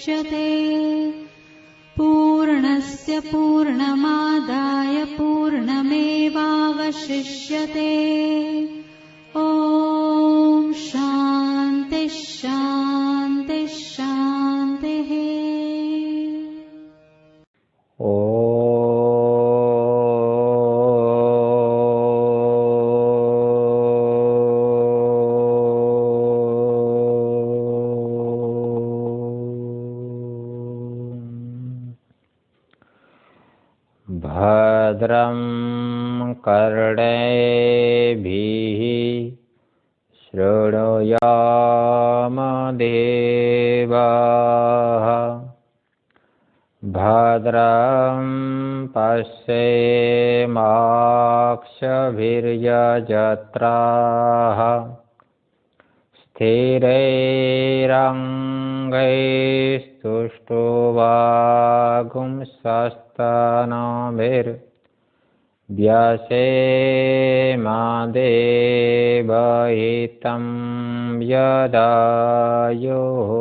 मुच्यते पूर्णस्य पूर्णमादाय पूर्णमेवावशिष्यते। ॐ शान्ति शान्ति शान्तिः। भद्रं कर्णेभिः शृणुयाम देवाः भद्रं पश्येमाक्षभिर्यजत्राः स्थिरैरङ्गैस्तुष्टुवागुंसस्तनभिर्व्यसेमा देवहितं यदायुः।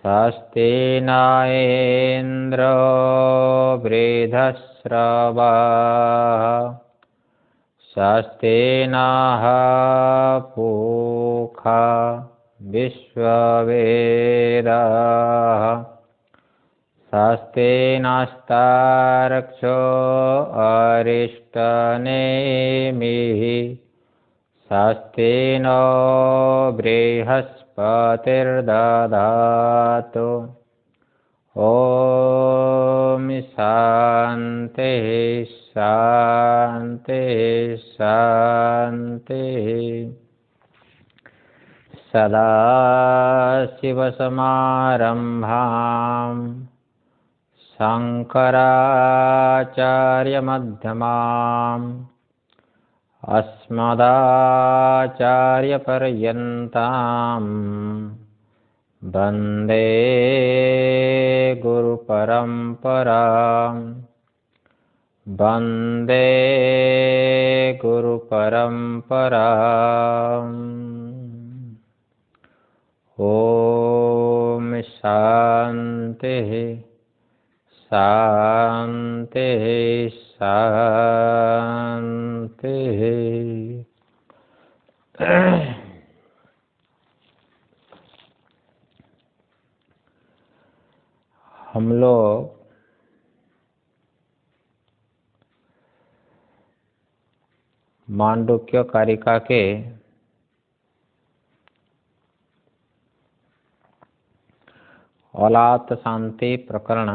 स्वस्ति न इन्द्रो वृद्धश्रवाः स्वस्ति नः पूषा विश्ववेदाः स्वस्ति नस्तार्क्ष्यो अरिष्टनेमिः स्वस्ति नो बृहस्पतिर्दधातु। ॐ शान्तिः शान्तिः शान्तिः। सदाशिवसमारम्भां शङ्कराचार्यमध्यमाम् अस्मदाचार्यपर्यन्तां वन्दे गुरुपरम्परां वन्दे गुरुपरम्पराम्। ॐ शान्तिः शान्तिः शान्तिः। हम लोग मांडुक्य कारिका के औलात शांति प्रकरण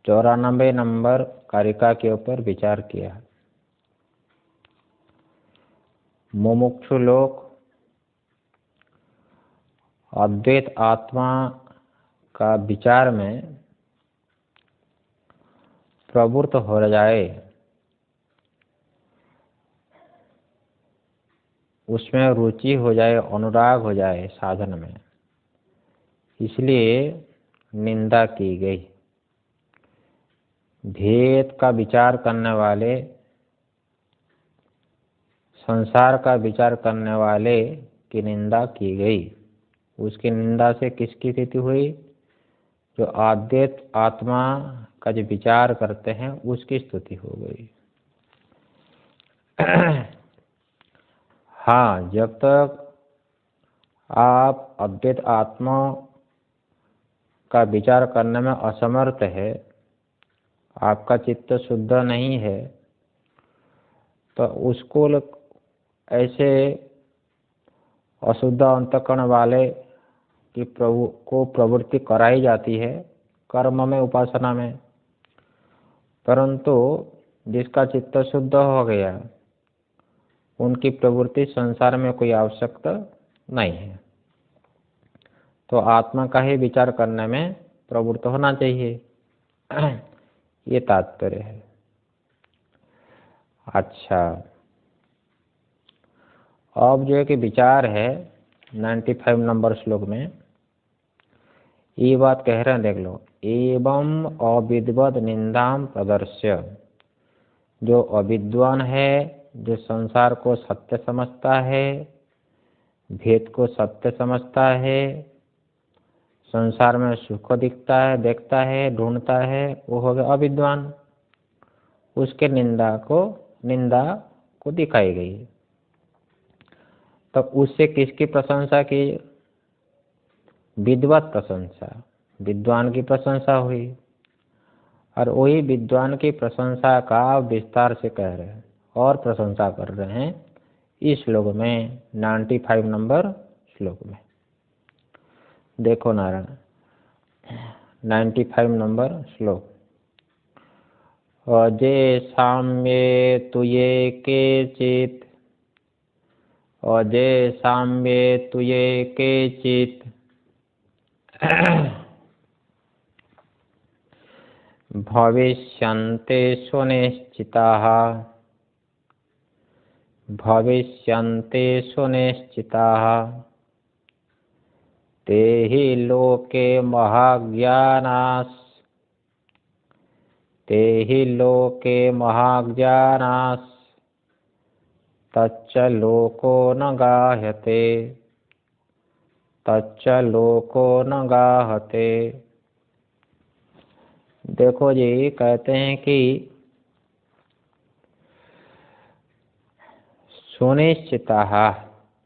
94 नंबर कारिका के ऊपर विचार किया। मुमुक्षु लोग अद्वैत आत्मा का विचार में प्रवृत्त हो जाए, उसमें रुचि हो जाए, अनुराग हो जाए साधन में, इसलिए निंदा की गई। भेद का विचार करने वाले, संसार का विचार करने वाले की निंदा की गई। उसकी निंदा से किसकी स्थिति हुई? जो अद्वैत आत्मा का जो विचार करते हैं उसकी स्तुति हो गई। हाँ, जब तक आप अद्वैत आत्मा का विचार करने में असमर्थ है, आपका चित्त शुद्ध नहीं है, तो उसको ऐसे अशुद्ध अंतःकरण वाले की प्रभु को प्रवृत्ति कराई जाती है कर्म में, उपासना में। परंतु जिसका चित्त शुद्ध हो गया, उनकी प्रवृत्ति संसार में कोई आवश्यकता नहीं है, तो आत्मा का ही विचार करने में प्रवृत्त होना चाहिए। ये तात्पर्य है। अच्छा, अब जो है कि विचार है 95 नंबर श्लोक में ये बात कह रहे हैं, देख लो। एवं अविद्वद निंदाम प्रदर्श्य, जो अविद्वान है जो संसार को सत्य समझता है, भेद को सत्य समझता है, संसार में सुख दिखता है, देखता है, ढूंढता है, वो हो गया अविद्वान। उसके निंदा को दिखाई गई। तो उससे किसकी प्रशंसा की? विद्वत प्रशंसा, विद्वान की प्रशंसा हुई। और वही विद्वान की प्रशंसा का विस्तार से कह रहे हैं और प्रशंसा कर रहे हैं इस श्लोक में, 95 नंबर श्लोक में। देखो नारायण, 95 नंबर श्लोक। अजे साम्ये तुये केचित्, अजे साम्ये तुये केचित् भविष्यन्ते सुनिश्चिताः, भविष्यन्ते सुनिश्चिताः ते हि लोके महाज्ञानाः, ते हि लोके महाज्ञानाः तच्च लोको न गाह्यते, तच्च लोको न गाह्यते। देखो जी, कहते हैं कि सुनिश्चिताः,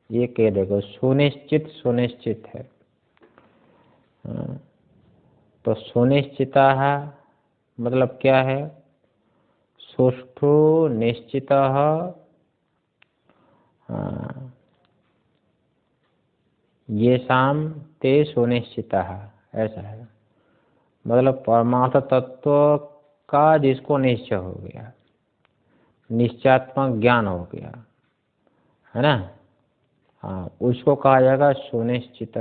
ये कह देखो, सुनिश्चित सुनिश्चित है। तो सुनिश्चिताः मतलब क्या है? सुष्ठु निश्चितः येषां ते सुनिश्चितः, ऐसा है। मतलब परमार्थ तत्व का जिसको निश्चय हो गया, निश्चयात्मक ज्ञान हो गया, है ना? हाँ, उसको कहा जाएगा सुनिश्चित।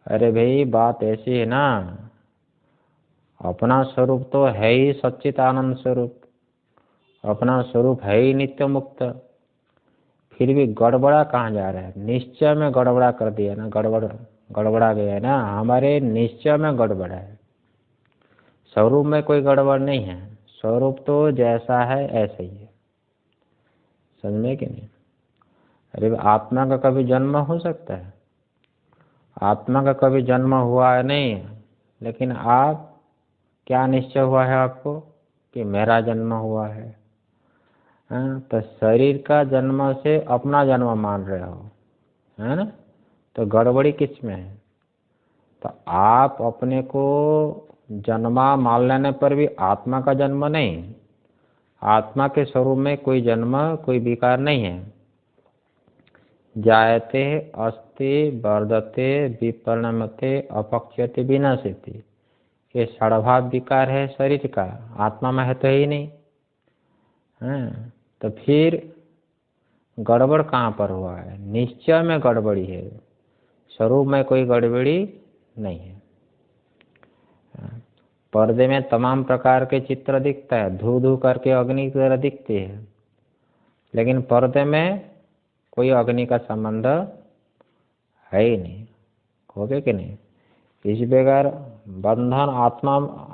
अरे भाई, बात ऐसी है ना, अपना स्वरूप तो है ही सच्चित आनंद स्वरूप, अपना स्वरूप है ही नित्य मुक्त, फिर भी गड़बड़ा कहाँ जा रहा है? निश्चय में गड़बड़ा कर दिया ना, गड़बड़ा गया है ना, हमारे निश्चय में गड़बड़ा है। स्वरूप में कोई गड़बड़ नहीं है, स्वरूप तो जैसा है ऐसा ही है, समझ में कि नहीं? अरे आत्मा का कभी जन्म हो सकता है? आत्मा का कभी जन्म हुआ है नहीं, लेकिन आप क्या निश्चय हुआ है आपको कि मेरा जन्म हुआ है? तो शरीर का जन्म से अपना जन्म मान रहे हो, है ना? तो गड़बड़ी किस में है? तो आप अपने को जन्मा मान लेने पर भी आत्मा का जन्म नहीं, आत्मा के स्वरूप में कोई जन्म, कोई विकार नहीं है। जायते अस्ति वर्धते विपरिणमते अपक्षयते विनश्यति, ये षडभाव विकार है शरीर का, आत्मा में है तो ही नहीं है। तो फिर गड़बड़ कहाँ पर हुआ है? निश्चय में गड़बड़ी है, स्वरूप में कोई गड़बड़ी नहीं है। पर्दे में तमाम प्रकार के चित्र दिखता है, धू धू करके अग्नि की तरह दिखती है, लेकिन पर्दे में कोई अग्नि का संबंध है ही नहीं, हो गया कि नहीं? इस बगैर बंधन,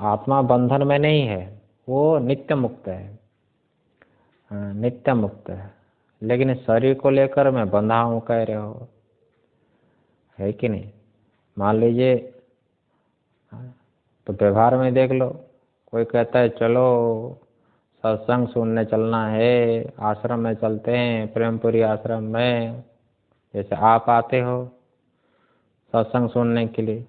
आत्मा बंधन में नहीं है, वो नित्य मुक्त है, नित्य मुक्त है। लेकिन शरीर को लेकर मैं बंधा हूँ कह रहे हो, है कि नहीं? मान लीजिए, तो व्यवहार में देख लो, कोई कहता है चलो सत्संग सुनने चलना है, आश्रम में चलते हैं, प्रेमपुरी आश्रम में, जैसे आप आते हो सत्संग सुनने के लिए,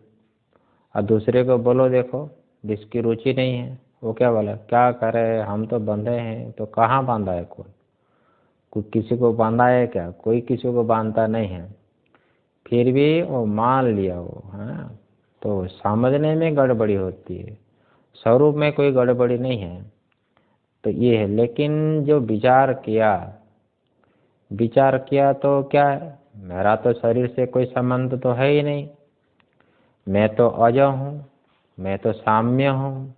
और दूसरे को बोलो देखो जिसकी रुचि नहीं है, वो क्या बोला, क्या करे, हम तो बंधे हैं। तो कहाँ बांधा है कोई किसी को बांधा है क्या? कोई किसी को बांधता नहीं है, फिर भी वो मान लिया वो, हाँ। तो समझने में गड़बड़ी होती है, स्वरूप में कोई गड़बड़ी नहीं है। तो ये है, लेकिन जो विचार किया तो क्या है? मेरा तो शरीर से कोई संबंध तो है ही नहीं, मैं तो अज हूँ, मैं तो साम्य हूँ,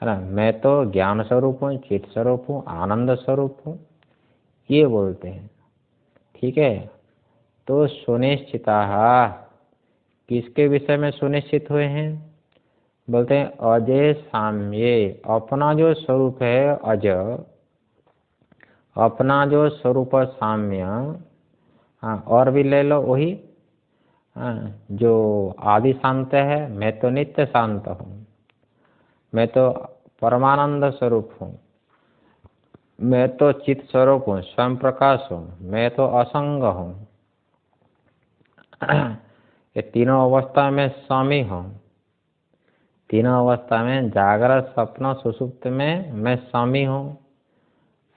है ना, मैं तो ज्ञान स्वरूप हूँ, चित स्वरूप हूँ, आनंद स्वरूप हूँ, ये बोलते हैं। ठीक है, तो सुनिश्चिताः किसके विषय में सुनिश्चित हुए हैं? बोलते हैं अजय साम्ये, अपना जो स्वरूप है अज, अपना जो स्वरूप साम्य, हाँ, और भी ले लो वही, हाँ, जो आदि शांत है, मैं तो नित्य शांत हूँ, मैं तो परमानंद स्वरूप हूँ, मैं तो चित स्वरूप हूँ, स्वयं प्रकाश हूँ, मैं तो असंग हूँ। ये तीनों अवस्था में स्वामी हूँ। तीनों अवस्था में, जागृत, स्वप्न, सुषुप्त में मैं स्वामी हूँ,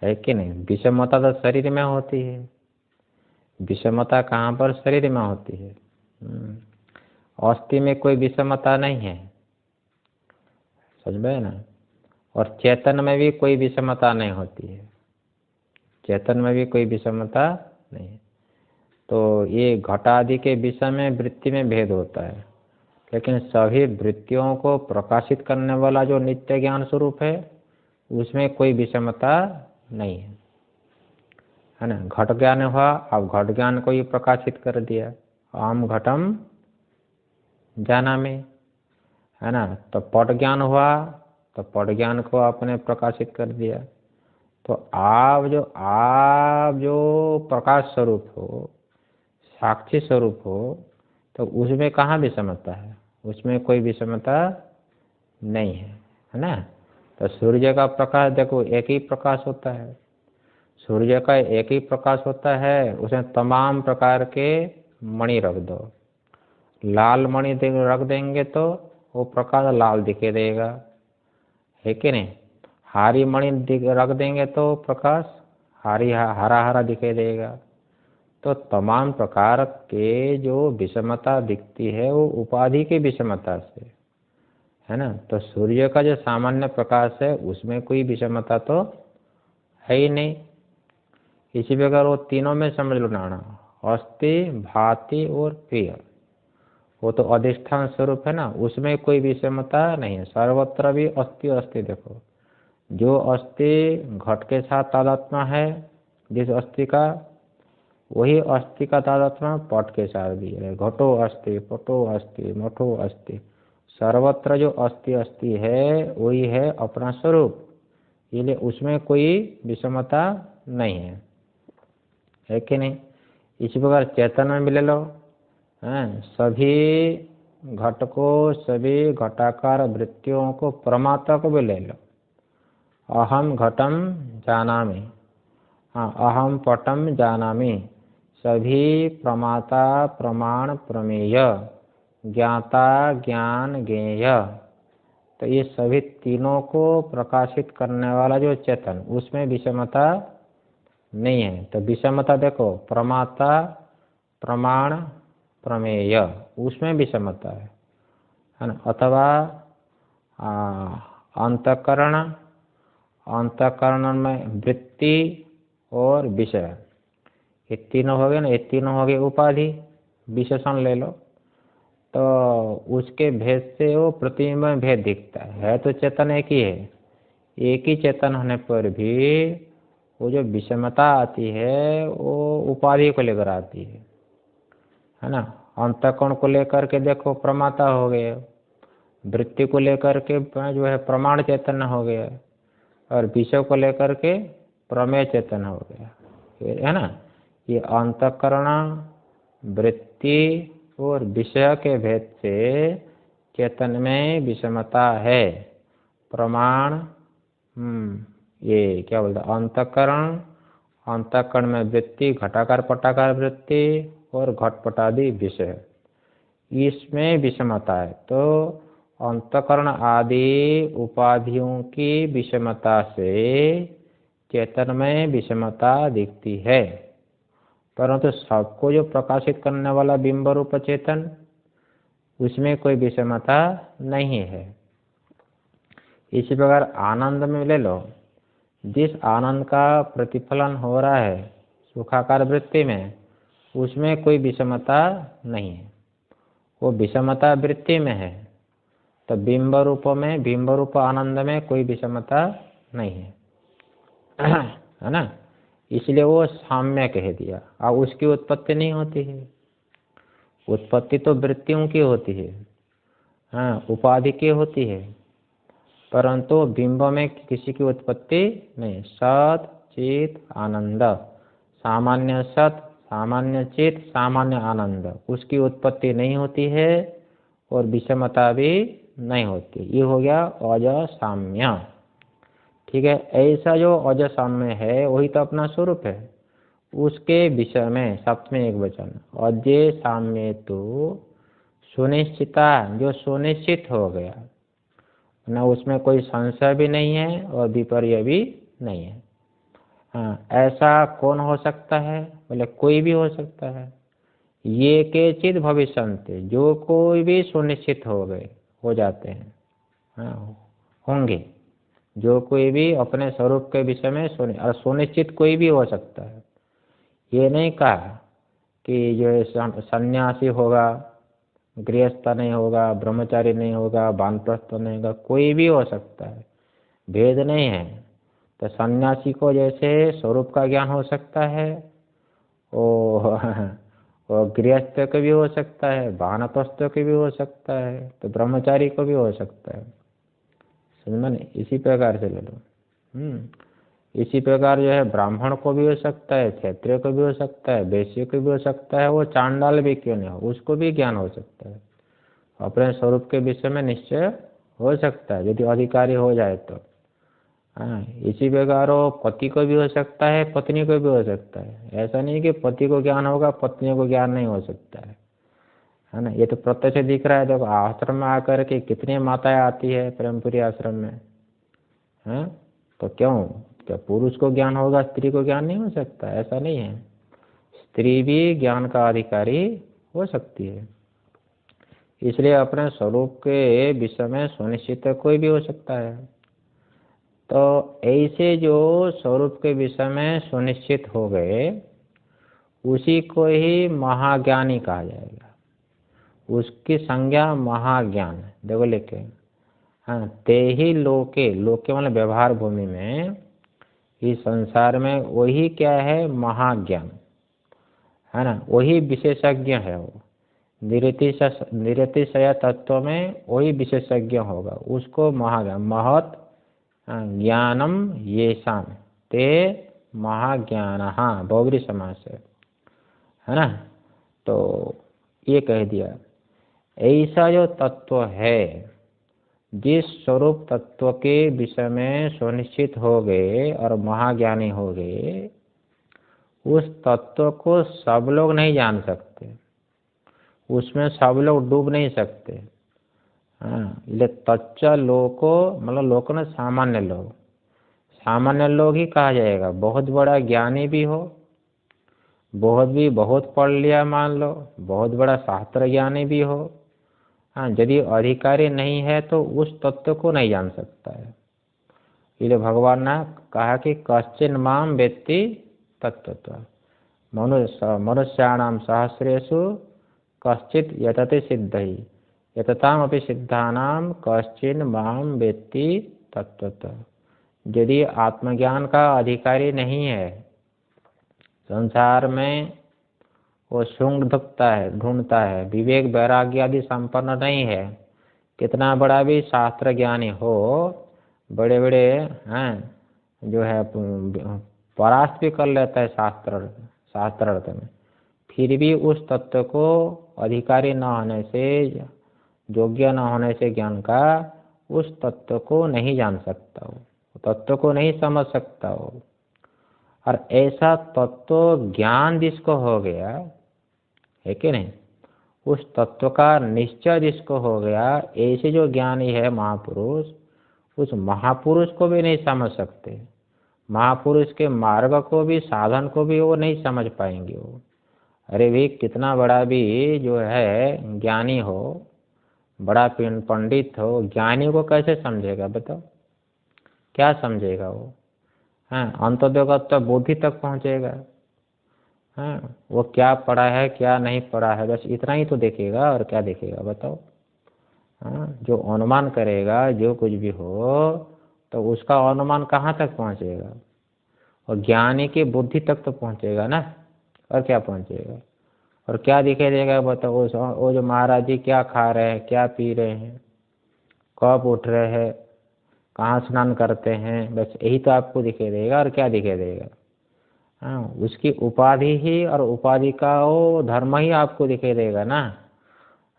है कि नहीं? विषमता तो शरीर में होती है। विषमता कहाँ पर? शरीर में होती है। अस्थि में कोई विषमता नहीं है, समझ में ना? और चेतन में भी कोई विषमता नहीं होती है। चेतन में भी कोई विषमता नहीं है। तो ये घट आदि के विषय में वृत्ति में भेद होता है, लेकिन सभी वृत्तियों को प्रकाशित करने वाला जो नित्य ज्ञान स्वरूप है, उसमें कोई विषमता नहीं है ना? घट ज्ञान हुआ, अब घट ज्ञान को ही प्रकाशित कर दिया, अहम घटम जानामि, है ना? तो पट ज्ञान हुआ, तो पट ज्ञान को आपने प्रकाशित कर दिया। तो आप जो प्रकाश स्वरूप हो, साक्षी स्वरूप हो, तो उसमें कहाँ विषमता है? उसमें कोई विषमता नहीं है ना? तो सूर्य का प्रकाश देखो, एक ही प्रकाश होता है। सूर्य का एक ही प्रकाश होता है, उसमें तमाम प्रकार के मणि रख दो। लाल मणि रख देंगे तो वो प्रकाश लाल दिखाई देगा, है कि नहीं? हरी मणि रख देंगे तो प्रकाश हरा हरा दिखाई देगा। तो तमाम प्रकार के जो विषमता दिखती है, वो उपाधि की विषमता से, है ना? तो सूर्य का जो सामान्य प्रकाश है, उसमें कोई विषमता तो है ही नहीं। इसी प्रकार वो तीनों में समझ लो नाना, अस्थि, भाति और प्रिय, वो तो अधिष्ठान स्वरूप है ना, उसमें कोई विषमता नहीं है। सर्वत्र भी अस्थि अस्थि देखो। जो अस्थि घट के साथ तादात्म्य है, जिस अस्थि का, वही अस्थि का तादात्म्य पट के साथ भी है। घटो अस्थि, पटो अस्थि, मठो अस्थि, सर्वत्र जो अस्थि अस्थि है, वही है अपना स्वरूप, इसलिए उसमें कोई विषमता नहीं है कि नहीं? इसी प्रकार चेतन में भी ले लो, सभी घट को, सभी घटाकार वृत्तियों को, प्रमाता को भी ले लो। अहम घटम जानामि, हाँ, अहम पटम जानामि, सभी प्रमाता, प्रमाण, प्रमेय, ज्ञाता, ज्ञान, ज्ञेय, तो ये सभी तीनों को प्रकाशित करने वाला जो चेतन, उसमें विषमता नहीं है। तो विषमता देखो, प्रमाता, प्रमाण, प्रमेय, उसमें विषमता है ना? अथवा अंतःकरण, अंतःकरण में वृत्ति और विषय, ये तीनों हो गए ना। ये तीनों हो गए उपाधि, विशेषण ले लो। तो उसके भेद से वो प्रतिबिंब में भेद दिखता है। तो चेतन एक ही है। एक ही चेतन होने पर भी वो जो विषमता आती है, वो उपाधि को लेकर आती है ना? अंतःकरण को लेकर के देखो प्रमाता हो गए, वृत्ति को लेकर के जो है प्रमाण चेतन हो गया, और विषय को लेकर के प्रमेय चेतन हो गया, है ना? ये अंतःकरण, वृत्ति और विषय के भेद से चेतन में विषमता है। प्रमाण, ये क्या बोलते, अंतःकरण, अंतःकरण में वृत्ति, घटाकार पटाकार वृत्ति और घटपटादि विषय, इसमें विषमता है। तो अंतःकरण आदि उपाधियों की विषमता से चेतन में विषमता दिखती है, परंतु सबको जो प्रकाशित करने वाला बिंब रूप चेतन, उसमें कोई विषमता नहीं है। इसी प्रकार आनंद में ले लो, जिस आनंद का प्रतिफलन हो रहा है सुखाकार वृत्ति में, उसमें कोई विषमता नहीं है, वो विषमता वृत्ति में है। तो बिंब रूप में, बिंब रूप आनंद में कोई विषमता नहीं है, है ना? इसलिए वो साम्य कह दिया। और उसकी उत्पत्ति नहीं होती है। उत्पत्ति तो वृत्तियों की होती है, हाँ, उपाधि की होती है, परंतु बिंब में किसी की उत्पत्ति नहीं। सत चित आनंद, सामान्य सत, सामान्य चित, सामान्य आनंद, उसकी उत्पत्ति नहीं होती है और विषमता भी नहीं होती। ये हो गया अज साम्य। ठीक है, ऐसा जो अज साम्य है वही तो अपना स्वरूप है। उसके विषय में सप्तमी एक वचन अजय साम्य तो सुनिश्चिता, जो सुनिश्चित हो गया ना, उसमें कोई संशय भी नहीं है और विपर्य भी नहीं है। हाँ, ऐसा कौन हो सकता है? बोले कोई भी हो सकता है। ये के चित भविष्यन्ते, जो कोई भी सुनिश्चित हो गए, हो जाते हैं, हाँ होंगे, जो कोई भी अपने स्वरूप के विषय में सुनिश्चित कोई भी हो सकता है। ये नहीं कहा कि जो सन्यासी होगा, गृहस्थ नहीं होगा, ब्रह्मचारी नहीं होगा, वानप्रस्थ नहीं होगा, कोई भी हो सकता है, भेद नहीं है। तो सन्यासी को जैसे स्वरूप का ज्ञान हो सकता है, और गृहस्थ को भी हो सकता है, वानप्रस्थ को भी हो सकता है, तो ब्रह्मचारी को भी हो सकता है। समझ में? इसी प्रकार से ले लो। इसी प्रकार जो है ब्राह्मण को भी हो सकता है, क्षत्रिय को भी हो सकता है, वैश्य को भी हो सकता है, वो चांडाल भी क्यों नहीं हो, उसको भी ज्ञान हो सकता है। अपने स्वरूप के विषय में निश्चय हो सकता है यदि अधिकारी हो जाए तो। हाँ, इसी प्रकार वो पति को भी हो सकता है, पत्नी को भी हो सकता है। ऐसा नहीं कि पति को ज्ञान होगा पत्नी को ज्ञान नहीं हो सकता है ना। ये तो प्रत्यक्ष दिख रहा है। देखो आश्रम में आकर के कितनी माताएं आती है प्रेमपुरी आश्रम में, है तो क्यों, क्या पुरुष को ज्ञान होगा स्त्री को ज्ञान नहीं हो सकता? ऐसा नहीं है, स्त्री भी ज्ञान का अधिकारी हो सकती है। इसलिए अपने स्वरूप के विषय में सुनिश्चित कोई भी हो सकता है। तो ऐसे जो स्वरूप के विषय में सुनिश्चित हो गए उसी को ही महाज्ञानी कहा जाएगा। उसकी संज्ञा महाज्ञान है। देखो लिखे, हाँ, ते ही लोके, लोके मतलब व्यवहार भूमि में, इस संसार में वही क्या है, महाज्ञान है ना, वही विशेषज्ञ है। वो निरतिशय तत्व में वही विशेषज्ञ होगा, उसको महाज्ञान, महत् ज्ञानम येषाम ते महाज्ञान, हाँ बहुब्री समास है ना। तो ये कह दिया, ऐसा जो तत्व है, जिस स्वरूप तत्व के विषय में सुनिश्चित हो गए और महाज्ञानी हो गए, उस तत्व को सब लोग नहीं जान सकते, उसमें सब लोग डूब नहीं सकते। हाँ, ले तच्च लोको, मतलब लोक न सामान्य लोग, सामान्य लोग ही कहा जाएगा। बहुत बड़ा ज्ञानी भी हो, बहुत पढ़ लिया मान लो, बहुत बड़ा शास्त्र ज्ञानी भी हो, हाँ यदि अधिकारी नहीं है तो उस तत्व को नहीं जान सकता है। इसलिए भगवान ने कहा कि कश्चिन माम वेत्ति तत्वतः, मनुष्याणाम सहस्रेषु कश्चित यतते सिद्धि, यतताम अपि सिद्धानाम कश्चिन माम वेत्ति तत्वतः। यदि आत्मज्ञान का अधिकारी नहीं है, संसार में वो शुंग ढूंढता है, विवेक वैराग्य आदि संपन्न नहीं है, कितना बड़ा भी शास्त्र ज्ञानी हो, बड़े बड़े हैं जो है परास्त भी कर लेता है शास्त्रार्थ में, फिर भी उस तत्व को अधिकारी न होने से, योग्य न होने से ज्ञान का, उस तत्व को नहीं जान सकता हो, तत्व को नहीं समझ सकता हो। और ऐसा तत्व ज्ञान जिसको हो गया है कि नहीं, उस तत्व का निश्चय जिसको हो गया, ऐसे जो ज्ञानी है महापुरुष, उस महापुरुष को भी नहीं समझ सकते, महापुरुष के मार्ग को भी, साधन को भी वो नहीं समझ पाएंगे। वो अरे भी कितना बड़ा भी जो है ज्ञानी हो, बड़ा पंडित हो, ज्ञानी को कैसे समझेगा बताओ, क्या समझेगा वो? हाँ, अंतोदगत बुद्धि तक पहुँचेगा। हाँ, वो क्या पढ़ा है क्या नहीं पढ़ा है, बस इतना ही तो देखेगा, और क्या देखेगा बताओ। हाँ, जो अनुमान करेगा जो कुछ भी हो, तो उसका अनुमान कहाँ तक पहुँचेगा? और ज्ञानी की बुद्धि तक तो पहुँचेगा ना, और क्या पहुँचेगा? और क्या दिखाई देगा बताओ? वो जो महाराज जी क्या खा रहे हैं, क्या पी रहे हैं, कब उठ रहे हैं, कहाँ स्नान करते हैं, बस यही तो आपको दिखाई देगा। और क्या दिखाई देगा? हाँ, उसकी उपाधि ही और उपाधि का वो धर्म ही आपको दिखाई देगा ना।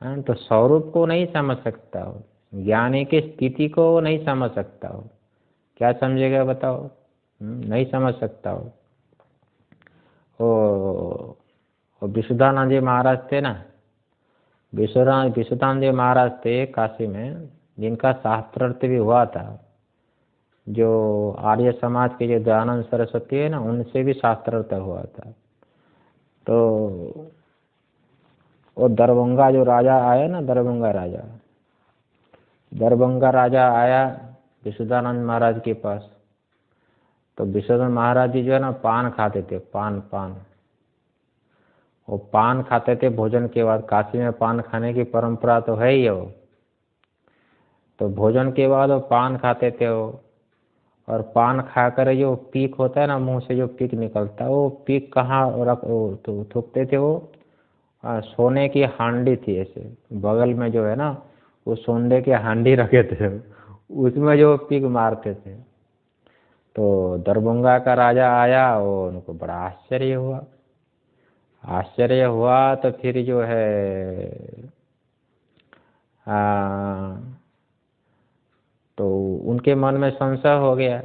हाँ, तो स्वरूप को नहीं समझ सकता हो, ज्ञानी की स्थिति को नहीं समझ सकता हो, क्या समझेगा बताओ? नहीं समझ सकता हो। वो विशुद्धानंद जी महाराज थे ना, विशुद्धानंद जी महाराज थे काशी में, जिनका शास्त्रार्थ भी हुआ था। जो आर्य समाज के जो दयानंद सरस्वती है ना, उनसे भी शास्त्रार्थ हुआ था। तो वो दरभंगा जो राजा आया ना, दरभंगा राजा आया विशुद्धानंद महाराज के पास। तो विशुद्धानंद महाराज जी जो है ना, पान खाते थे, पान। वो पान खाते थे भोजन के बाद। काशी में पान खाने की परंपरा तो है ही वो। तो भोजन के बाद वो पान खाते थे वो। और पान खाकर जो पीक होता है ना, मुंह से जो पीक निकलता है, वो पीक कहाँ तो थूकते थे वो? सोने की हांडी थी ऐसे बगल में जो है ना, वो सोने की हांडी रखे थे, उसमें जो पीक मारते थे। तो दरभंगा का राजा आया, वो उनको बड़ा आश्चर्य हुआ। तो फिर जो है तो उनके मन में संशय हो गया,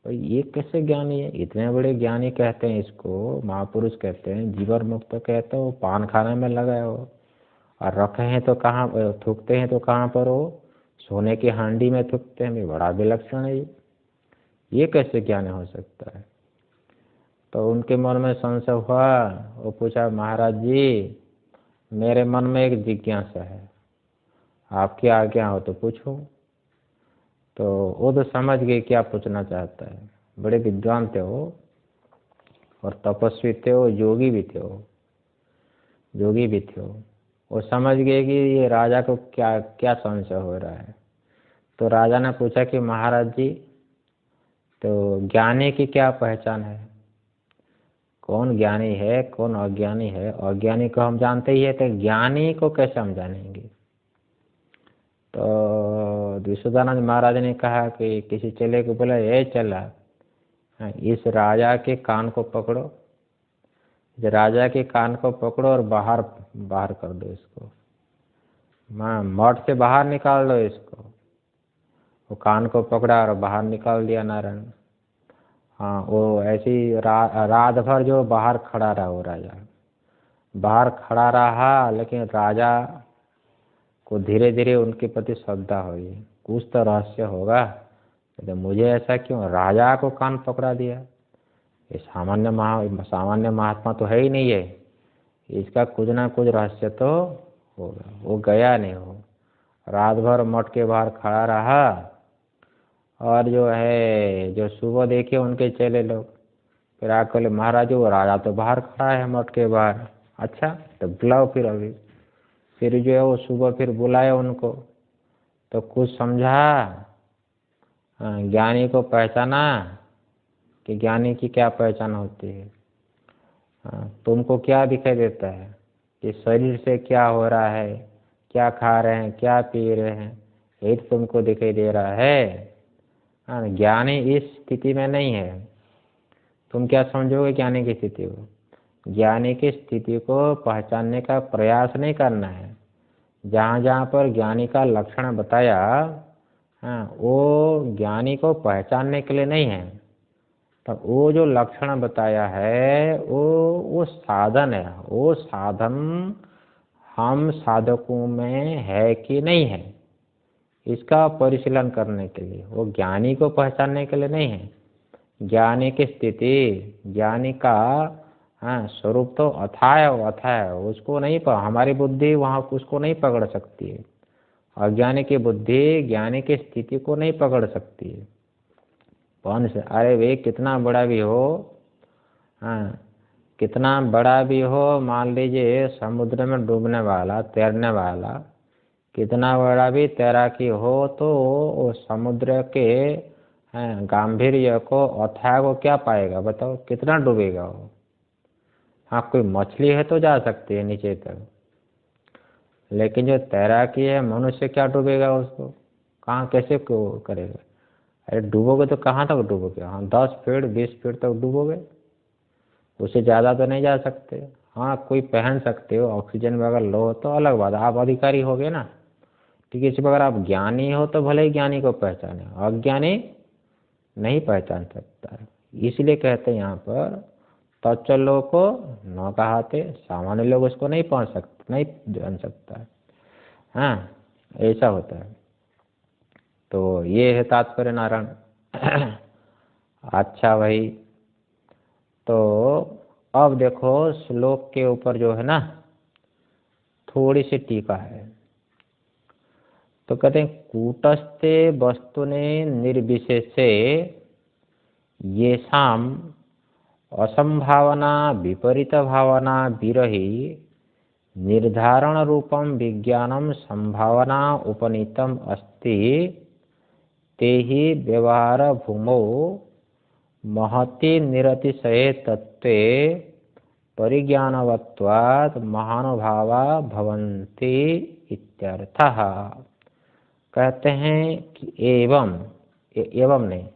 तो ये कैसे ज्ञानी है? इतने बड़े ज्ञानी कहते हैं इसको, महापुरुष कहते हैं, जीवन मुक्त कहते हैं, वो पान खाने में लगा है वो। और रखे हैं तो कहाँ, थूकते हैं तो कहाँ पर? वो सोने की हांडी में थूकते हैं। बड़ा विलक्षण है ये कैसे ज्ञानी हो सकता है? तो उनके मन में संशय हुआ। वो पूछा, महाराज जी मेरे मन में एक जिज्ञासा है, आपकी आज्ञा हो तो पूछो। तो वो तो समझ गए क्या पूछना चाहता है। बड़े विद्वान थे वो, और तपस्वी थे वो, योगी भी थे वो समझ गए कि ये राजा को क्या क्या संशय हो रहा है। तो राजा ने पूछा कि महाराज जी, तो ज्ञानी की क्या पहचान है? कौन ज्ञानी है, कौन अज्ञानी है? अज्ञानी को हम जानते ही है, तो ज्ञानी को कैसे हम जानेंगे? तो विशुद्धानंद महाराज ने कहा कि किसी चेले को बोला, ये चला, इस राजा के कान को पकड़ो, इस राजा के कान को पकड़ो और बाहर कर दो इसको, मठ से बाहर निकाल दो इसको। वो कान को पकड़ा और बाहर निकाल दिया नारायण। हाँ, वो ऐसी रात भर जो बाहर खड़ा रहा, वो राजा बाहर खड़ा रहा, लेकिन राजा को धीरे धीरे उनके प्रति श्रद्धा हुई। कुछ तो रहस्य होगा, तो मुझे ऐसा क्यों राजा को कान पकड़ा दिया? ये सामान्य महात्मा तो है ही नहीं है, इसका कुछ ना कुछ रहस्य तो होगा। वो गया नहीं, हो रात भर मठ के बाहर खड़ा रहा। और जो है, जो सुबह देखे उनके चेले लोग, फिर आकर महाराज वो राजा तो बाहर खड़ा है मठ के बाहर। अच्छा, तो बुलाओ फिर अभी। फिर जो है वो सुबह फिर बुलाया उनको, तो कुछ समझा, ज्ञानी को पहचाना कि ज्ञानी की क्या पहचान होती है। तुमको क्या दिखाई देता है कि शरीर से क्या हो रहा है, क्या खा रहे हैं, क्या पी रहे हैं, यही तो तुमको दिखाई दे रहा है। ज्ञानी इस स्थिति में नहीं है। तुम क्या समझोगे ज्ञानी की स्थिति को? ज्ञानी की स्थिति को पहचानने का प्रयास नहीं करना है। जहाँ जहाँ पर ज्ञानी का लक्षण बताया, वो ज्ञानी को पहचानने के लिए नहीं है। तो वो जो लक्षण बताया है वो साधन है। वो साधन हम साधकों में है कि नहीं है, इसका परिशीलन करने के लिए, वो ज्ञानी को पहचानने के लिए नहीं है। ज्ञानी की स्थिति, ज्ञानी का स्वरूप तो अथाय है, उसको नहीं हमारी बुद्धि वहाँ उसको नहीं पकड़ सकती है। अज्ञानी की बुद्धि ज्ञानी की स्थिति को नहीं पकड़ सकती है। कौन से, अरे वे कितना बड़ा भी हो, कितना बड़ा भी हो, मान लीजिए समुद्र में डूबने वाला, तैरने वाला, कितना बड़ा भी तैराकी हो, तो वो समुद्र के गांभीर्य को, अथाह को क्या पाएगा बताओ? कितना डूबेगा वो? हाँ, कोई मछली है तो जा सकती है नीचे तक, लेकिन जो तैराकी है, मनुष्य क्या डूबेगा उसको? कहाँ कैसे करेगा? अरे डूबोगे तो कहाँ तक डूबोगे? हाँ 10 फीट 20 फीट तक डूबोगे, उससे ज़्यादा तो नहीं जा सकते। हाँ कोई पहन सकते हो, ऑक्सीजन में अगर लो हो तो अलग बात, आप अधिकारी हो गए ना। ठीक है, इसी प्रकार आप ज्ञानी हो तो भले ही ज्ञानी को पहचाने, अज्ञानी नहीं पहचान सकता है। इसलिए कहते हैं यहाँ पर तच्चलो को न कहाते, सामान्य लोग उसको नहीं पहुँच सकते, नहीं जान सकता है। हाँ ऐसा होता है। तो ये है तात्पर्य नारायण। अच्छा भाई, तो अब देखो श्लोक के ऊपर जो है ना थोड़ी सी टीका है। तो कहते हैं कूटस्थे वस्तुने निर्विशेषे येषाम असंभावना विपरीत भावना विरही निर्धारण रूपम विज्ञानम संभावना उपनीतम अस्ति तेहि व्यवहार भूमौ महति निरतिशये तत्वे परिज्ञानवत्वात् महानुभावा भवन्ति इत्यर्थः। कहते हैं कि एवं नहीं,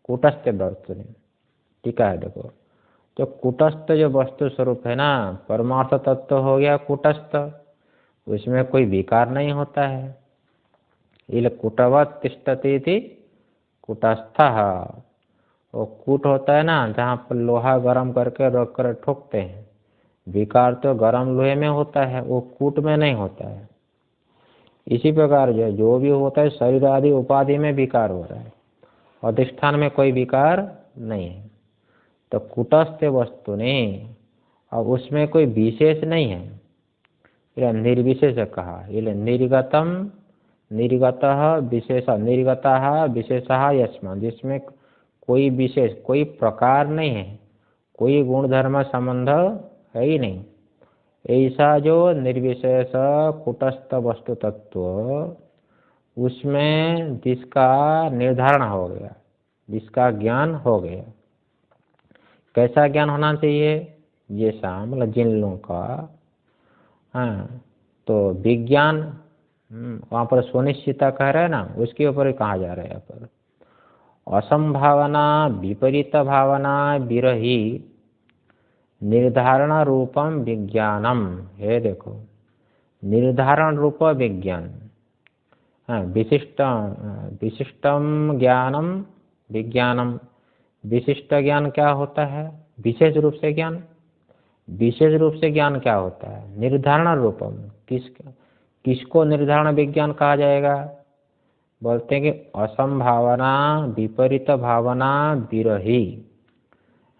कूटस्थ वस्तु नहीं। ठीक है, देखो तो कूटस्थ जो वस्तु स्वरूप है ना, परमार्थ तत्व हो गया कूटस्थ, उसमें कोई विकार नहीं होता है। इल कूटवत् तिष्ठति थी कूटस्थः, वो कूट होता है ना जहाँ पर लोहा गर्म करके रख कर ठोकते हैं, विकार तो गर्म लोहे में होता है, वो कूट में नहीं होता है। इसी प्रकार जो भी होता है शरीर आदि उपाधि में विकार हो रहा है, अधिष्ठान में कोई विकार नहीं है। तो कूटस्थ वस्तु ने, और उसमें कोई विशेष नहीं है, ये निर्विशेष कहा। ये निर्गतम निर्गतः विशेष निर्गतः विशेषः यस्मात्, जिसमें कोई विशेष कोई प्रकार नहीं है, कोई गुण धर्म संबंध है ही नहीं, ऐसा जो निर्विशेष कूटस्थ वस्तु तत्व, उसमें जिसका निर्धारण हो गया, जिसका ज्ञान हो गया। कैसा ज्ञान होना चाहिए? ये शाम मतलब जिन लोगों का, हाँ तो विज्ञान वहाँ पर सुनिश्चिता कह रहे हैं ना, उसके ऊपर ही कहा जा रहा है यहाँ पर। असंभावना विपरीत भावना विरही निर्धारण रूपम विज्ञानम है। देखो निर्धारण रूप विज्ञान, हाँ विशिष्टम ज्ञानम विज्ञानम। विशिष्ट ज्ञान क्या होता है? विशेष रूप से ज्ञान। विशेष रूप से ज्ञान क्या होता है? निर्धारण रूपम। किसको निर्धारण विज्ञान कहा जाएगा? बोलते हैं कि असंभावना विपरीत भावना विरही।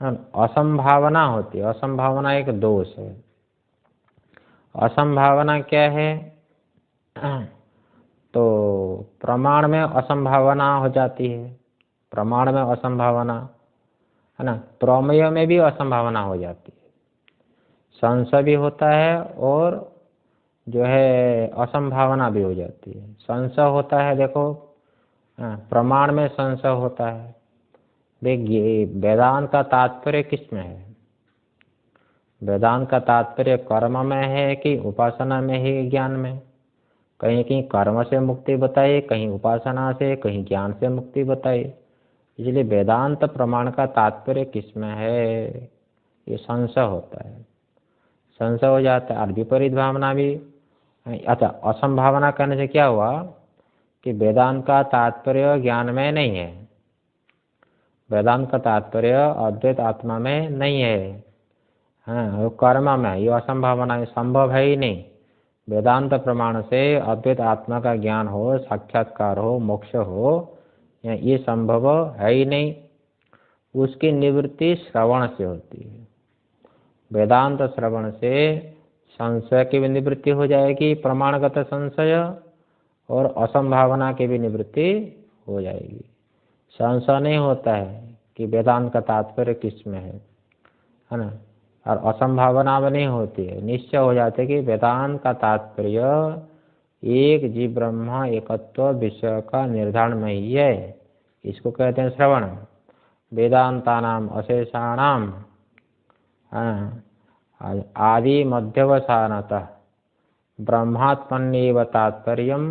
असंभावना होती है, असंभावना एक दोष है। असंभावना क्या है? तो प्रमाण में असंभावना हो जाती है, प्रमाण में असंभावना है ना, प्रमेय में भी असंभावना हो जाती है, संशय भी होता है और जो है असंभावना भी हो जाती है। संशय होता है, देखो प्रमाण में संशय होता है। देखिए वेदांत का तात्पर्य किस में है? वेदांत का तात्पर्य कर्म में है कि उपासना में है, ज्ञान में? कहीं कहीं कर्म से मुक्ति बताई, कहीं उपासना से, कहीं ज्ञान से मुक्ति बताई। इसलिए वेदांत प्रमाण का तात्पर्य किस में है, ये संशय होता है, संशय हो जाता है। और विपरीत भावना भी। अच्छा, असंभावना करने से क्या हुआ कि वेदांत का तात्पर्य ज्ञान में नहीं है, वेदांत का तात्पर्य अद्वैत आत्मा में नहीं है, हाँ वो कर्म में, ये असंभावना संभव है ही नहीं। वेदांत प्रमाण से अद्वैत आत्मा का ज्ञान हो, साक्षात्कार हो, मोक्ष हो, ये संभव है ही नहीं। उसकी निवृत्ति श्रवण से होती है। वेदांत श्रवण से संशय की भी निवृत्ति हो जाएगी, प्रमाणगत संशय, और असंभावना की भी निवृत्ति हो जाएगी। संशय नहीं होता है कि वेदांत का तात्पर्य किस में है ना, और असंभावना भी नहीं होती है। निश्चय हो जाते कि वेदांत का तात्पर्य एक जीव ब्रह्म एकत्व विषय का निर्धारण में ही है। इसको कहते हैं श्रवण। वेदांतानाम अशेषाणाम आदि मध्यवसानतः ब्रह्मात्मन्येव तात्पर्यम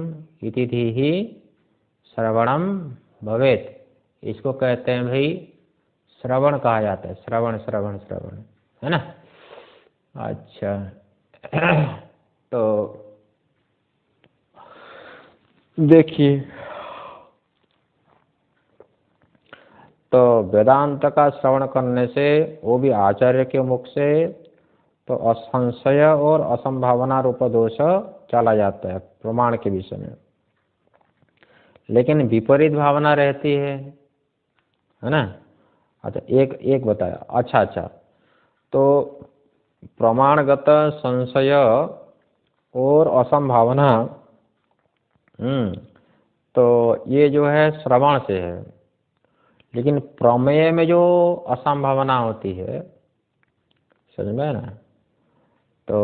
इति ही श्रवणम भवेत्। इसको कहते हैं भाई श्रवण कहा जाता है, श्रवण श्रवण श्रवण, है ना। अच्छा तो देखिए, तो वेदांत का श्रवण करने से, वो भी आचार्य के मुख से, तो असंशय और असंभावना रूप दोष चला जाता है प्रमाण के विषय में। लेकिन विपरीत भावना रहती है ना। अच्छा एक बताया। अच्छा तो प्रमाणगत संशय और असंभावना, तो ये जो है श्रवण से है। लेकिन प्रमेय में जो असंभावना होती है, समझ में ना, तो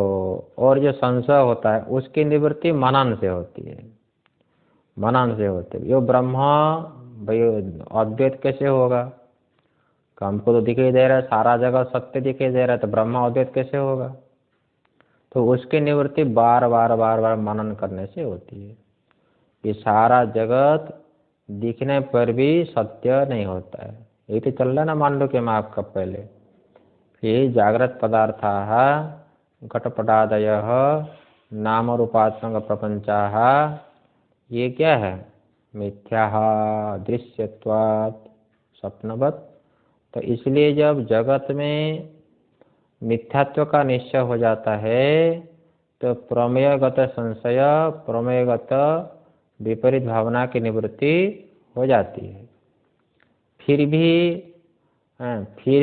और जो संशय होता है उसकी निवृत्ति मनन से होती है, मनन से होती है। यो ब्रह्मा भाई अद्वैत कैसे होगा, हमको तो दिखाई दे रहा है, सारा जगह सत्य दिखाई दे रहा है, तो ब्रह्मा अद्वैत कैसे होगा। तो उसकी निवृत्ति बार बार बार बार मनन करने से होती है। ये सारा जगत दिखने पर भी सत्य नहीं होता है, ये तो चल रहा ना मांडुक्य में आपका पहले। ये जागृत पदार्थाः घटपटादयः नाम रूपात्मक प्रपंचाः, ये क्या है, मिथ्या दृश्यत्वात् स्वप्नवत्। तो इसलिए जब जगत में मिथ्यात्व का निश्चय हो जाता है, तो प्रमेयगत संशय, प्रमेयगत विपरीत भावना की निवृत्ति हो जाती है। फिर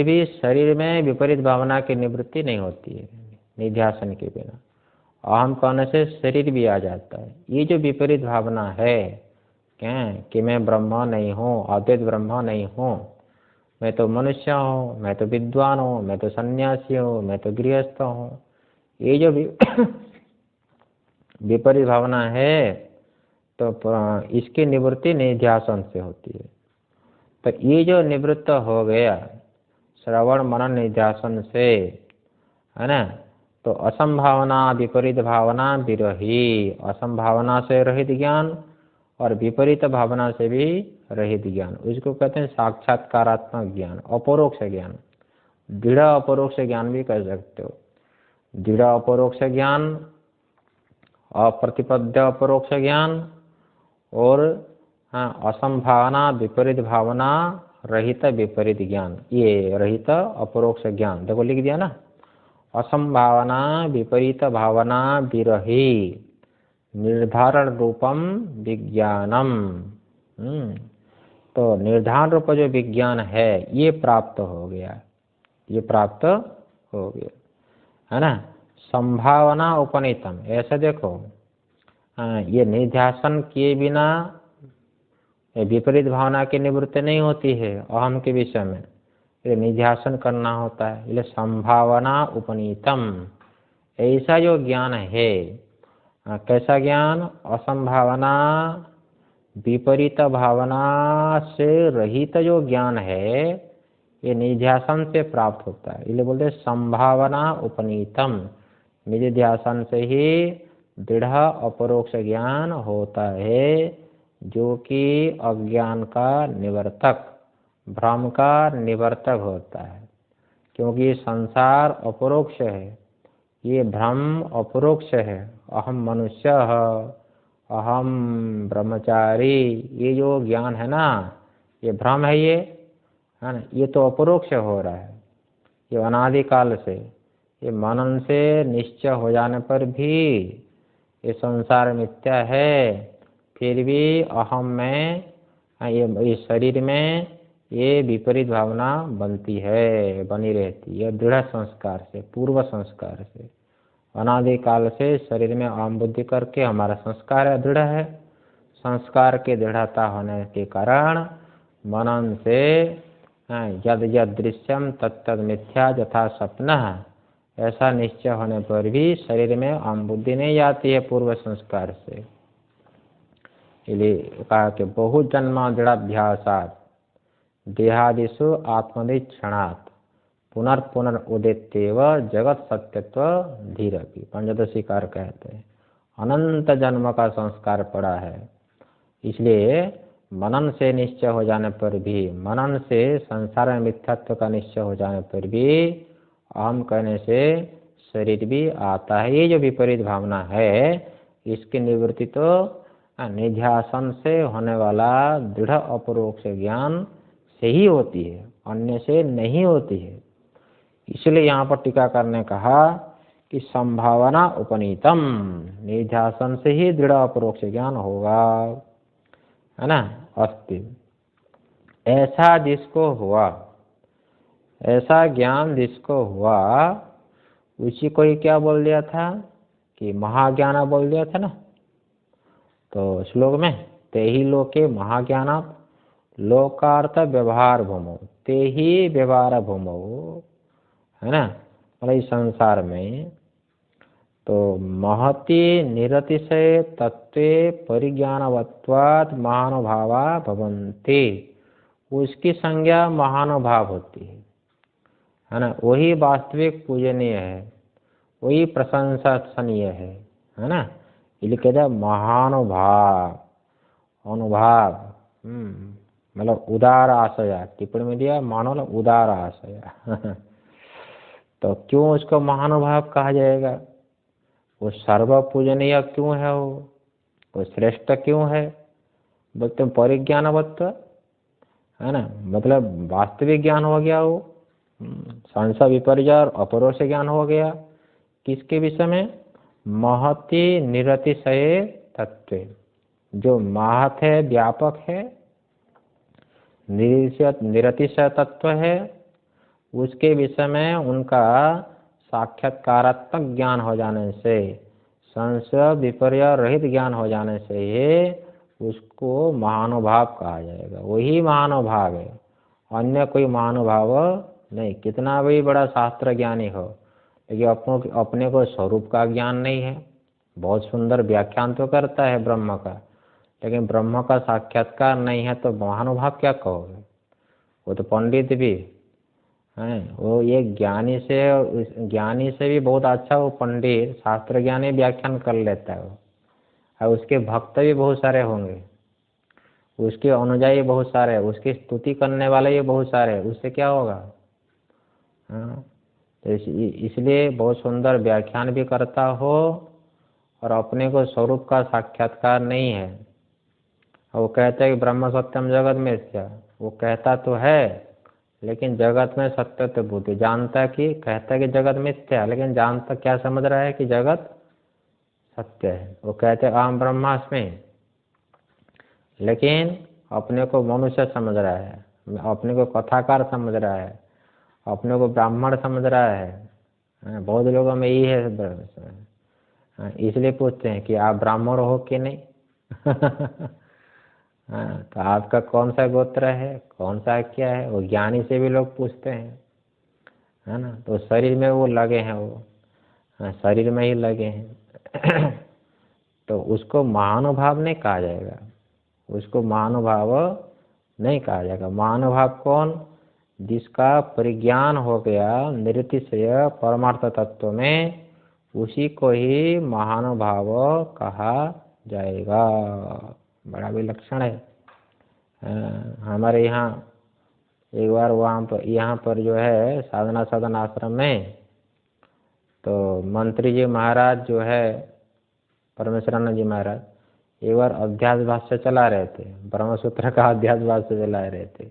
भी शरीर में विपरीत भावना की निवृत्ति नहीं होती है निध्यासन के बिना। अहम कहने से शरीर भी आ जाता है। ये जो विपरीत भावना है क्या, कि मैं ब्रह्मा नहीं हूँ, अद्वैत ब्रह्मा नहीं हूँ, मैं तो मनुष्य हूँ, मैं तो विद्वान हूँ, मैं तो सन्यासी हूँ, मैं तो गृहस्थ हूँ, ये जो विपरीत भावना है, तो इसकी निवृत्ति निध्यासन से होती है। तो ये जो निवृत्त हो गया श्रवण मनन निध्यासन से, है ना, तो असंभावना विपरीत भावना विरही, असंभावना से रहित ज्ञान और विपरीत भावना से भी रहित ज्ञान, उसको कहते हैं साक्षात्कारात्मक ज्ञान, अपरोक्ष ज्ञान, दृढ़ अपरोक्ष ज्ञान भी कह सकते हो। दृढ़ अपरोक्ष ज्ञान, अप्रतिपद्य अपरोक्ष ज्ञान, और असंभावना विपरीत भावना रहित विपरीत ज्ञान, ये रहित अपरोक्ष ज्ञान। देखो लिख दिया ना, असंभावना विपरीत भावना विरही निर्धारण रूपम विज्ञानम। तो निर्धारण रूप जो विज्ञान है ये प्राप्त हो गया, ये प्राप्त हो गया, है ना। संभावना उपनीतम, ऐसे देखो, ये निध्यासन किए बिना विपरीत भावना की निवृत्ति नहीं होती है अहम के विषय में, ये निध्यासन करना होता है। इसलिए संभावना उपनीतम, ऐसा जो ज्ञान है, कैसा ज्ञान, असंभावना विपरीत भावना से रहित जो ज्ञान है, ये निध्यासन से प्राप्त होता है। इसलिए बोलते संभावना उपनीतम, निध्यासन से ही दृढ़ अपरोक्ष ज्ञान होता है, जो कि अज्ञान का निवर्तक, भ्रम का निवर्तक होता है। क्योंकि संसार अपरोक्ष है, ये भ्रम अपरोक्ष है। अहम मनुष्य, अहम ब्रह्मचारी, ये जो ज्ञान है ना, ये भ्रम है, ये है ना, ये तो अपरोक्ष हो रहा है। ये अनादिकाल से, ये मनन से निश्चय हो जाने पर भी ये संसार मिथ्या है, फिर भी अहम में, ये शरीर में ये विपरीत भावना बनती है, बनी रहती है दृढ़ संस्कार से, पूर्व संस्कार से। अनादिकाल से शरीर में अहम बुद्धि करके हमारा संस्कार दृढ़ है। संस्कार की दृढ़ता होने के कारण मनन से यद यद दृश्यम तत्तद मिथ्या यथा स्वप्नः, ऐसा निश्चय होने पर भी शरीर में अहम बुद्धि नहीं जाती है पूर्व संस्कार से। इसलिए कहा कि बहु जन्म दृढ़ाभ्यासात् देहादिषु आत्मनिक्षणात् पुनर्पुनरुदित्येव जगत सत्यत्व धीरपि। पंचदशीकार कहते हैं अनंत जन्म का संस्कार पड़ा है, इसलिए मनन से निश्चय हो जाने पर भी, मनन से संसार में मिथ्यात्व का निश्चय हो जाने पर भी अहम कहने से शरीर भी आता है। ये जो विपरीत भावना है इसकी निवृत्ति तो निध्यासन से होने वाला दृढ़ अपरोक्ष ज्ञान से ही होती है, अन्य से नहीं होती है। इसलिए यहाँ पर टीकाकार ने कहा कि संभावना उपनीतम, निध्यासन से ही दृढ़ अपरोक्ष ज्ञान होगा, है ना। अस्ति, ऐसा जिसको हुआ, ऐसा ज्ञान जिसको हुआ उसी को ही क्या बोल दिया था कि महाज्ञान बोल दिया था ना। तो श्लोक में ते ही लोके महाज्ञान लोकार्थ व्यवहार भूमो, ते ही व्यवहार भूमो, है ना। मतलब इस संसार में तो महति निरतिशय तत्वे परिज्ञानवत्वात् महानुभावा भवन्ति, उसकी संज्ञा महानुभाव होती है ना। वही वास्तविक पूजनीय है, वही प्रशंसनीय है ना। इसलिए कहते हैं महानुभाव, अनुभाव, मतलब उदार आशया। टिप्पणी में दिया मानो उदार आशया तो क्यों उसको महानुभाव कहा जाएगा? वो सर्व पूजनीय क्यों है? वो श्रेष्ठ क्यों है? बोलते परिज्ञानवत्व, है ना, मतलब वास्तविक ज्ञान हो गया, वो संशय विपर्य और अपरोक्ष ज्ञान हो गया। किसके विषय में? महति निरतिशय तत्व, जो महत है, व्यापक है, निरतिशय तत्व है, उसके विषय में उनका साक्षात्कारात्मक ज्ञान हो जाने से, संशय विपर्य रहित ज्ञान हो जाने से ये उसको महानुभाव कहा जाएगा। वही महानुभाव है, अन्य कोई महानुभाव नहीं। कितना भी बड़ा शास्त्र ज्ञानी हो, लेकिन अपने को स्वरूप का ज्ञान नहीं है। बहुत सुंदर व्याख्यान तो करता है ब्रह्म का, लेकिन ब्रह्म का साक्षात्कार नहीं है तो महानुभाव क्या कहोगे? वो तो पंडित भी हैं, वो ये ज्ञानी से भी बहुत अच्छा वो पंडित शास्त्र ज्ञानी व्याख्यान कर लेता है वो, और उसके भक्त भी बहुत सारे होंगे, उसके अनुयायी बहुत सारे, उसकी स्तुति करने वाले भी बहुत सारे, उससे क्या होगा? हाँ, तो इसलिए बहुत सुंदर व्याख्यान भी करता हो और अपने को स्वरूप का साक्षात्कार नहीं है, और वो कहता है कि ब्रह्म सत्यम जगत में मिथ्या। वो कहता तो है लेकिन जगत में सत्य तो बुद्धि जानता, कि कहता है कि जगत मिथ्या, लेकिन जानता क्या समझ रहा है कि जगत सत्य है। वो कहते हैं अहम ब्रह्मास्मि, लेकिन अपने को मनुष्य समझ रहा है, अपने को कथाकार समझ रहा है, अपने को ब्राह्मण समझ रहा है। बहुत लोगों में यही है, इसलिए पूछते हैं कि आप ब्राह्मण हो कि नहीं तो आपका कौन सा गोत्र है, कौन सा क्या है, वो ज्ञानी से भी लोग पूछते हैं, है ना। तो शरीर में वो लगे हैं, वो शरीर में ही लगे हैं तो उसको महानुभाव नहीं कहा जाएगा, उसको महानुभाव नहीं कहा जाएगा। महानुभाव कौन? जिसका परिज्ञान हो गया निरतिशय परमार्थ तत्व में, उसी को ही महानुभाव कहा जाएगा। बड़ा विलक्षण है। हमारे यहाँ एक बार यहाँ पर जो है साधना सदन आश्रम में, तो मंत्री जी महाराज जो है परमेश्वरानंद जी महाराज, एक बार अध्यास भाष्य चला रहे थे, ब्रह्मसूत्र का अध्यास भाष्य चला रहे थे।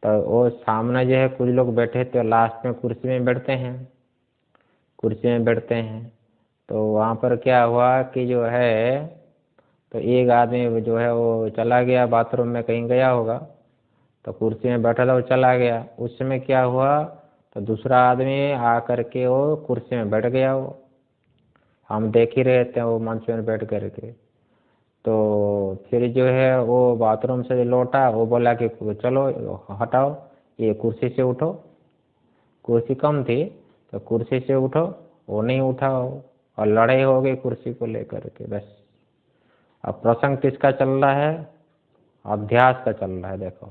तो वो सामने जो है कुछ लोग बैठे थे, लास्ट में कुर्सी में बैठते हैं। तो वहाँ पर क्या हुआ कि जो है, तो एक आदमी जो है वो चला गया बाथरूम में, कहीं गया होगा, तो कुर्सी में बैठा था, वो चला गया। उस समय क्या हुआ, तो दूसरा आदमी आकर के वो कुर्सी में बैठ गया। वो हम देख ही रहे थे, वो मंच में बैठ करके। तो फिर जो है वो बाथरूम से लौटा, वो बोला कि चलो हटाओ, ये कुर्सी से उठो। कुर्सी कम थी तो कुर्सी से उठो, वो नहीं उठा, और लड़ाई हो गई कुर्सी को लेकर के। बस अब प्रसंग किसका चल रहा है? अध्यास का चल रहा है। देखो,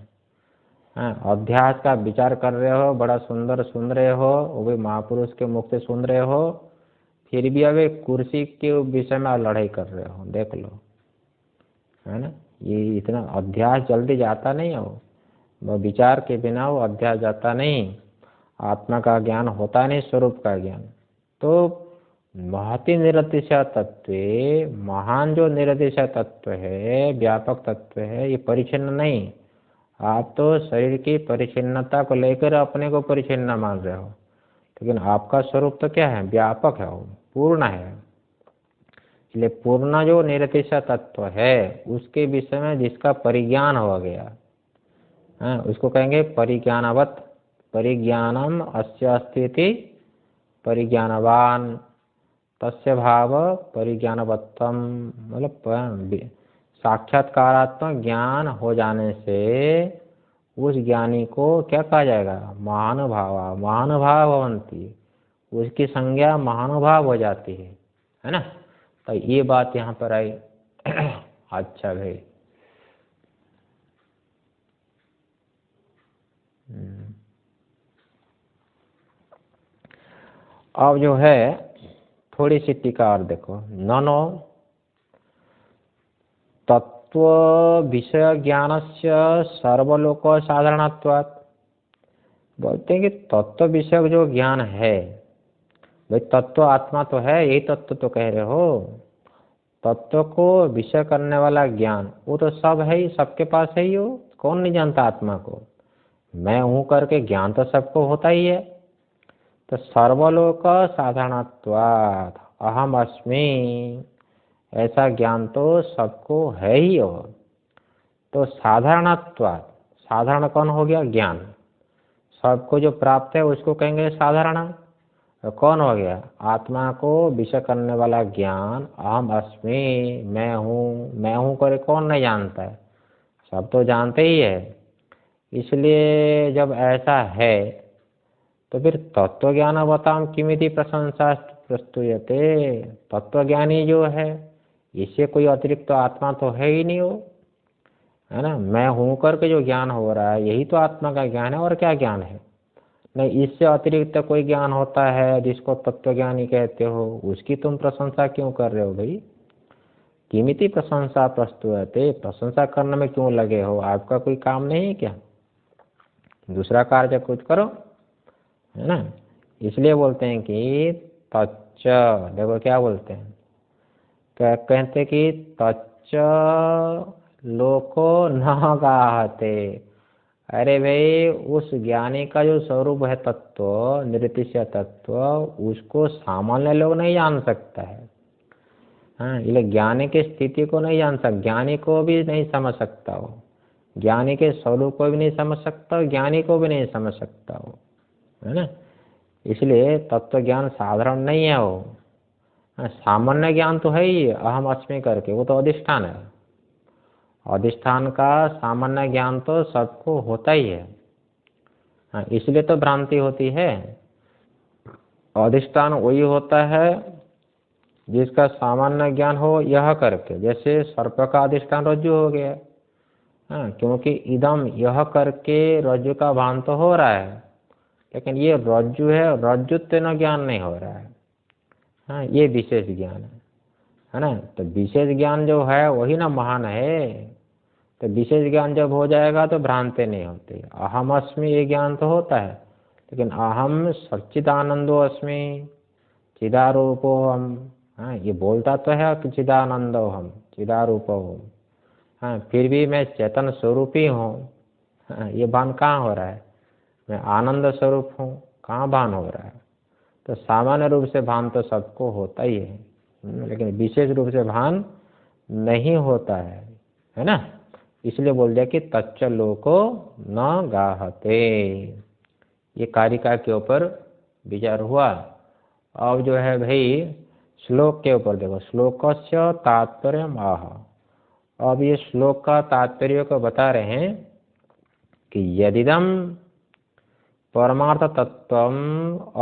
अध्यास का विचार कर रहे हो, बड़ा सुंदर सुन रहे हो, वो भी महापुरुष के मुख से सुन रहे हो, फिर भी अब कुर्सी के विषय में लड़ाई कर रहे हो। देख लो, है ना। ये इतना अध्यास जल्दी जाता नहीं है, वो विचार के बिना वो अध्यास जाता नहीं, आत्मा का ज्ञान होता नहीं, स्वरूप का ज्ञान। तो महति निरतिशय तत्व, महान जो निरतिशय तत्व है, व्यापक तत्व है, ये परिचिन्न नहीं। आप तो शरीर की परिचिन्नता को लेकर अपने को परिचिन्न मान रहे हो, लेकिन आपका स्वरूप तो क्या है? व्यापक है, वो पूर्ण है। इसलिए पूर्ण जो निरतिशय तत्व है, उसके विषय में जिसका परिज्ञान हो गया, उसको कहेंगे परिज्ञानवत। परिज्ञानम अस्य अस्ति परिज्ञानवान, तस्य भाव परिज्ञानवत्तम, मतलब साक्षात्कारात्मक ज्ञान हो जाने से उस ज्ञानी को क्या कहा जाएगा? महानुभाव। महानुभाव भवन्ति, उसकी संज्ञा महानुभाव हो जाती है ना। तो ये बात यहाँ पर आई। अच्छा भाई, अब जो है थोड़ी सी टीका और देखो। ननो तत्व विषय ज्ञानस्य सर्वलोक साधारणत्वात्, बोलते हैं कि तत्व विषय जो ज्ञान है, भाई तत्व आत्मा तो है, यही तत्व तो कह रहे हो। तत्व को विषय करने वाला ज्ञान वो तो सब है ही, सबके पास है ही। हो कौन नहीं जानता आत्मा को? मैं हूं करके ज्ञान तो सबको होता ही है। तो सर्वलोक साधारणत्वात् अहम अस्मि, ऐसा ज्ञान तो सबको है ही हो। तो साधारणत्वात्, साधारण कौन हो गया? ज्ञान। सबको जो प्राप्त है उसको कहेंगे साधारण। तो कौन हो गया? आत्मा को विषय करने वाला ज्ञान। अहम अस्मि, मैं हूँ करे कौन नहीं जानता है? सब तो जानते ही है। इसलिए जब ऐसा है तो फिर तत्व ज्ञान बताम किमिति प्रशंसा प्रस्तुयते। तत्वज्ञानी जो है, इससे कोई अतिरिक्त तो आत्मा तो है ही नहीं, हो है ना। मैं हूं करके जो ज्ञान हो रहा है, यही तो आत्मा का ज्ञान है। और क्या ज्ञान है? नहीं, इससे अतिरिक्त कोई ज्ञान होता है जिसको तत्वज्ञानी कहते हो, उसकी तुम प्रशंसा क्यों कर रहे हो भाई? किमिति प्रशंसा प्रस्तुयते, प्रशंसा करने में क्यों लगे हो? आपका कोई काम नहीं है क्या? दूसरा कार्य कुछ करो, है ना। इसलिए बोलते हैं कि तच्च, देखो क्या बोलते हैं, क्या कहते कि तच्च लोको न गाहते। अरे भाई, उस ज्ञानी का जो स्वरूप है तत्व, निरतिशय तत्व, उसको सामान्य लोग नहीं जान सकता है। हाँ, इसलिए ज्ञानी की स्थिति को नहीं जान सकता, ज्ञानी को भी नहीं समझ सकता हो, ज्ञानी के स्वरूप को भी नहीं समझ सकता, ज्ञानी को भी नहीं समझ सकता हो, है ना। इसलिए तत्व ज्ञान साधारण नहीं है वो। सामान्य ज्ञान तो है ही, अहम अस्मि करके, वो तो अधिष्ठान है। अधिष्ठान का सामान्य ज्ञान तो सबको होता ही है। हाँ, इसलिए तो भ्रांति होती है। अधिष्ठान वही होता है जिसका सामान्य ज्ञान हो यह करके, जैसे सर्प का अधिष्ठान रज्जु हो गया। हाँ, क्योंकि इदम यह करके रज्जु का भान तो हो रहा है, लेकिन ये रज्जु है, रज्जुत्व ज्ञान नहीं हो रहा है। हाँ, ये विशेष ज्ञान है ना। तो विशेष ज्ञान जो है वही ना महान है। तो विशेष ज्ञान जब हो जाएगा तो भ्रांति नहीं होती। अहम अस्मि ये ज्ञान तो होता है, लेकिन अहम सच्चिदानंदो अस्मि, चिदारूपो हम। हाँ, ये बोलता तो है कि चिदानंदो हम, चिदारूपो हम। हाँ, फिर भी मैं चेतन स्वरूप ही हूँ। हाँ, ये भान कहाँ हो रहा है? मैं आनंद स्वरूप हूँ, कहाँ भान हो रहा है? तो सामान्य रूप से भान तो सबको होता ही है, लेकिन विशेष रूप से भान नहीं होता है ना। इसलिए बोल दिया कि तच्च लोको न गाहते। ये कारिका के ऊपर विचार हुआ। अब जो है भाई श्लोक के ऊपर देखो, श्लोकस्य तात्पर्य आह। अब ये श्लोक का तात्पर्य को बता रहे हैं कि यदिदम परमार्थ तत्वम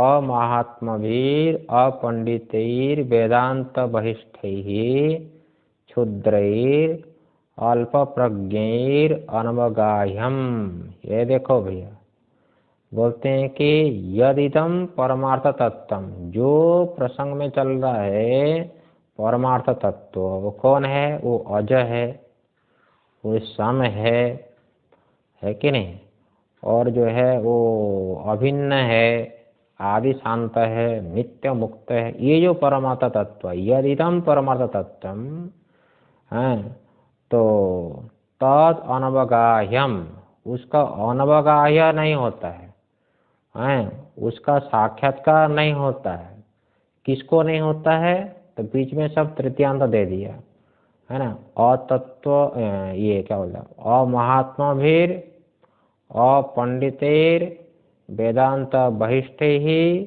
अमाहात्मवीर अपंडितैर वेदांत बहिष्ठैः क्षुद्रैर अल्प प्रज्ञैर अनवगाह्यम। ये देखो भैया, बोलते हैं कि यदिदम परमार्थ तत्वम, जो प्रसंग में चल रहा है परमार्थ तत्व, वो कौन है? वो अज है। वो सम है कि नहीं, और जो है वो अभिन्न है, आदि शांत है, नित्य मुक्त है, ये जो परमार्थ तत्व, यदिदम परमार्थ तत्वम है, तो तद अनवगाह्यम, उसका अनवगाह्य नहीं होता है, उसका साक्षात्कार नहीं होता है। किसको नहीं होता है? तो बीच में सब तृतीयांत दे दिया है ना। अतत्व, ये क्या बोलता, अमहात्माभिर अपंडितेर वेदांत बहिष्ठे ही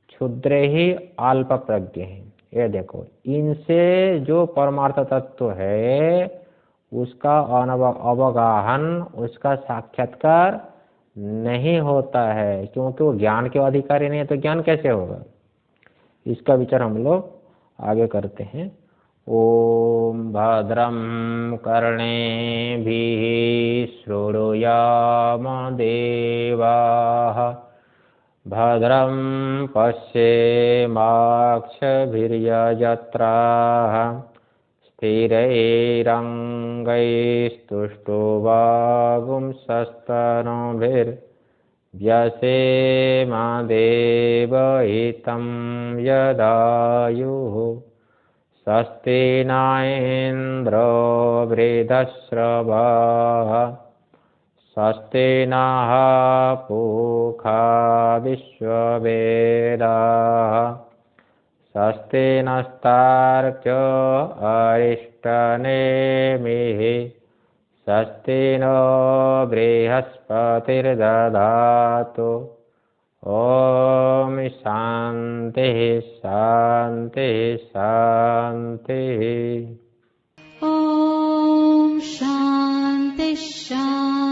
क्षुद्रे ही अल्प प्रज्ञ है। ये देखो, इनसे जो परमार्थ तत्व है उसका अवगाहन, उसका साक्षात्कार नहीं होता है, क्योंकि वो ज्ञान के अधिकारी नहीं है, तो ज्ञान कैसे होगा? इसका विचार हम लोग आगे करते हैं। ओम भद्रं कर्णेभिः शृणुयाम देवाः, भद्रं पश्येमाक्षभिर्यजत्राः, स्थिरैरङ्गैस्तुष्टुवागुंसस्तनूभिर्व्यसेम देवहितं यदायुः। स्वस्ति न इन्द्रो वृद्धश्रवाः, स्वस्ति नः पूषा विश्ववेदाः, स्वस्ति नस्तार्क्ष्यो अरिष्टनेमिः, स्वस्ति नो बृहस्पतिर्दधातु। ओम शांति शांति शांति। ॐ शान्ति शान्ति